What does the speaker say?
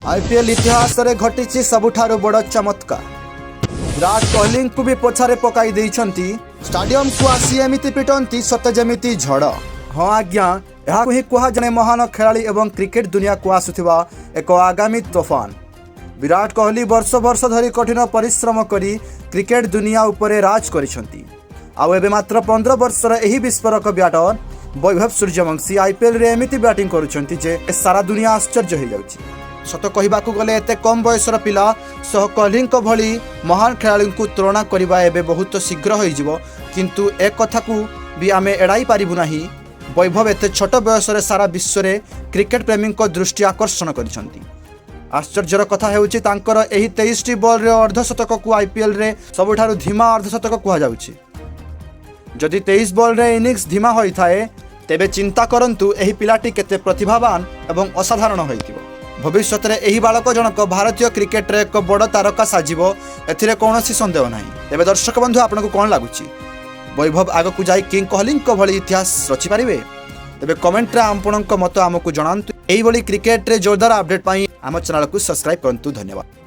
IPL इतिहास रे घटी सबुठारु बड़ चमत्कार। विराट कोहली को भी पछारे पकाई देइछंती। स्टाडियम को आसी एमिति पिटंती सते जेमिति झड़। हाँ आज्ञा, यह ही कह जने महान खेलाड़ी एवं क्रिकेट दुनिया को आसुथिबा एक आगामी तोफान। विराट कोहली वर्ष वर्ष धरी कठिन परिश्रम करी क्रिकेट दुनिया उपरे राज करिसंती। आउ एबे मात्र 15 वर्षर एही विस्फोरक ब्याटर वैभव सूर्यवंशी आईपीएल रे एमिति बैटिंग करुछंती जे सारा दुनिया आश्चर्य हो जाउछि। सत कहबाकू गले एते कम बयसर पिला सह कोहली भली महान खेलाड़ी को तुलना करबा एबे बहुत शीघ्र हो जिवो, किंतु एक कथा को भी आमे एड़ाई पारिबु नाही। वैभव एते छोट बयसरे सारा विश्व रे क्रिकेट प्रेमी को दृष्टि आकर्षण करिसंती। आश्चर्यर कथा हेउछि तांकर एही 23 बॉल रे अर्धशतक को आईपीएल रे सबुठारु धीमा अर्धशतक कुहा जाउछि। जदि 23 बॉल रे इनिंग्स धीमा होई थाए तेबे चिंता करंतु एही पिलाटी केते प्रतिभावान एवं असाधारण होइतिबो। भविष्य में यही बालक जनक भारतीय क्रिकेट रे एक बड़ तारका साजिबो, एथिरे कौनसी संदेह नहीं। तेबे दर्शक बंधु आपनको कौन लागुछि? वैभव आग को जाई किंग कोहली भली इतिहास रचि पारिबे? तेबे कमेंट रे आपणक मत आमको जणांतु। एही भली क्रिकेट रे जोरदार अपडेट पाई आम चैनल को सब्सक्राइब करंतु। धन्यवाद।